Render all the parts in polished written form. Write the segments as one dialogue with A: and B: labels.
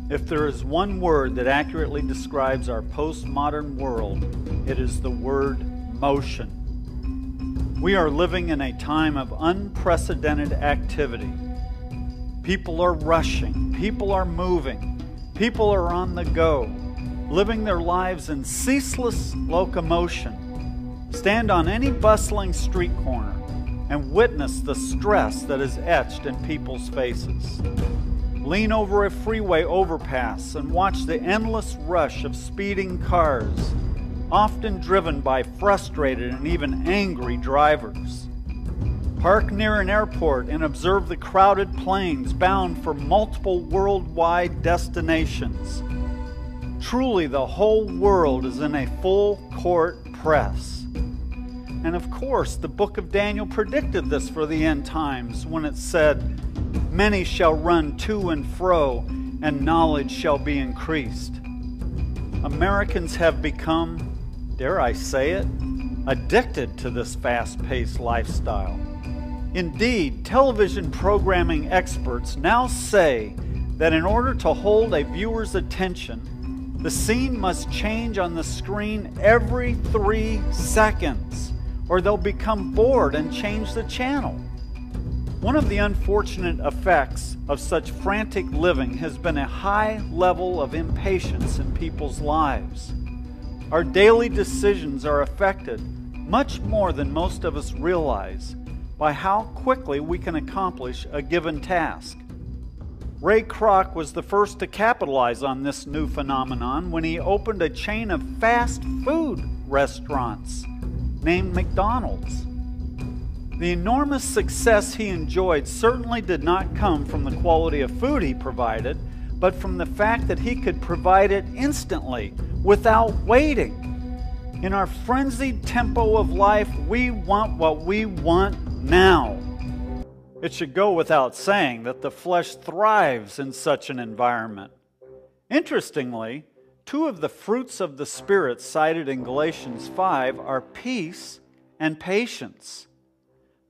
A: If there is one word that accurately describes our postmodern world, it is the word motion. We are living in a time of unprecedented activity. People are rushing, people are moving, people are on the go, living their lives in ceaseless locomotion. Stand on any bustling street corner and witness the stress that is etched in people's faces. Lean over a freeway overpass and watch the endless rush of speeding cars, often driven by frustrated and even angry drivers. Park near an airport and observe the crowded planes bound for multiple worldwide destinations. Truly, the whole world is in a full-court press. And of course, the book of Daniel predicted this for the end times when it said, "Many shall run to and fro, and knowledge shall be increased." Americans have become, dare I say it, addicted to this fast-paced lifestyle. Indeed, television programming experts now say that in order to hold a viewer's attention, the scene must change on the screen every 3 seconds, or they'll become bored and change the channel. One of the unfortunate effects of such frantic living has been a high level of impatience in people's lives. Our daily decisions are affected, much more than most of us realize, by how quickly we can accomplish a given task. Ray Kroc was the first to capitalize on this new phenomenon when he opened a chain of fast food restaurants named McDonald's. The enormous success he enjoyed certainly did not come from the quality of food he provided, but from the fact that he could provide it instantly, without waiting. In our frenzied tempo of life, we want what we want now. It should go without saying that the flesh thrives in such an environment. Interestingly, 2 of the fruits of the Spirit cited in Galatians 5 are peace and patience.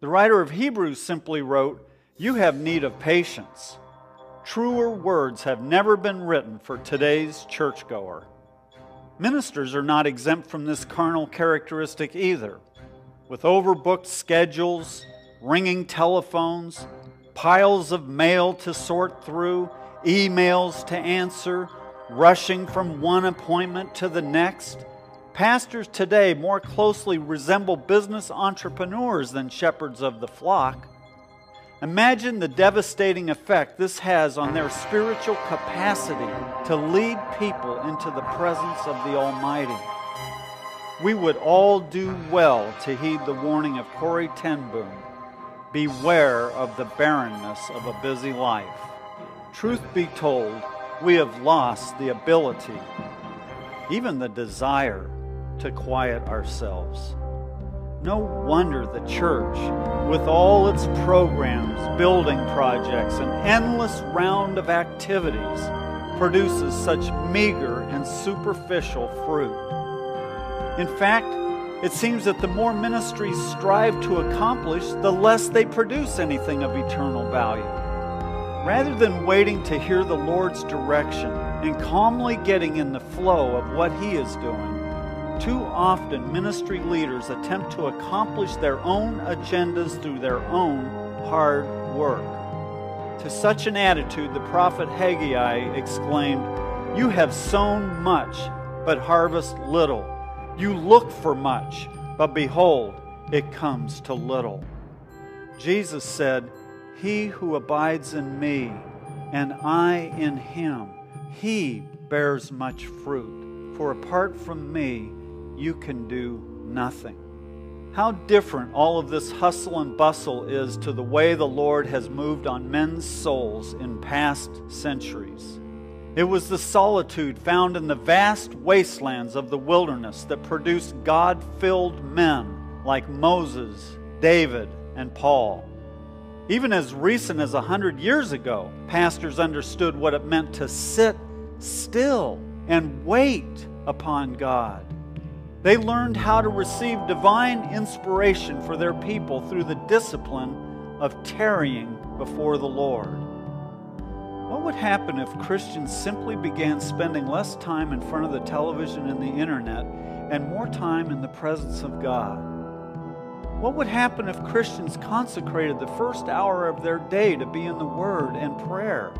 A: The writer of Hebrews simply wrote, "You have need of patience." Truer words have never been written for today's churchgoer. Ministers are not exempt from this carnal characteristic either. With overbooked schedules, ringing telephones, piles of mail to sort through, emails to answer, rushing from one appointment to the next, pastors today more closely resemble business entrepreneurs than shepherds of the flock. Imagine the devastating effect this has on their spiritual capacity to lead people into the presence of the Almighty. We would all do well to heed the warning of Corrie ten Boom. Beware of the barrenness of a busy life. Truth be told, we have lost the ability, even the desire, to quiet ourselves. No wonder the church, with all its programs, building projects, and endless round of activities, produces such meager and superficial fruit. In fact, it seems that the more ministries strive to accomplish, the less they produce anything of eternal value. Rather than waiting to hear the Lord's direction and calmly getting in the flow of what He is doing, too often ministry leaders attempt to accomplish their own agendas through their own hard work. To such an attitude, the prophet Haggai exclaimed, "You have sown much, but harvest little. You look for much, but behold, it comes to little." Jesus said, "He who abides in me, and I in him, he bears much fruit. For apart from me, you can do nothing." How different all of this hustle and bustle is to the way the Lord has moved on men's souls in past centuries. It was the solitude found in the vast wastelands of the wilderness that produced God-filled men like Moses, David, and Paul. Even as recent as 100 years ago, pastors understood what it meant to sit still and wait upon God. They learned how to receive divine inspiration for their people through the discipline of tarrying before the Lord. What would happen if Christians simply began spending less time in front of the television and the internet and more time in the presence of God? What would happen if Christians consecrated the first hour of their day to be in the Word and prayer?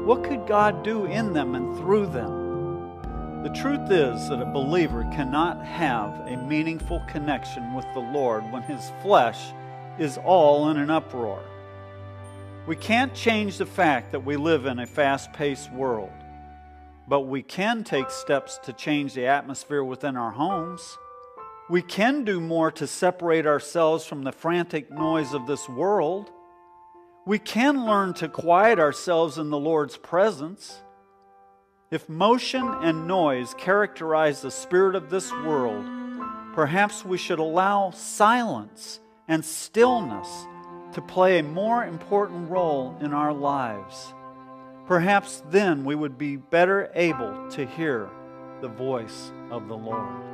A: What could God do in them and through them? The truth is that a believer cannot have a meaningful connection with the Lord when his flesh is all in an uproar. We can't change the fact that we live in a fast-paced world, but we can take steps to change the atmosphere within our homes. We can do more to separate ourselves from the frantic noise of this world. We can learn to quiet ourselves in the Lord's presence. If motion and noise characterize the spirit of this world, perhaps we should allow silence and stillness to play a more important role in our lives. Perhaps then we would be better able to hear the voice of the Lord.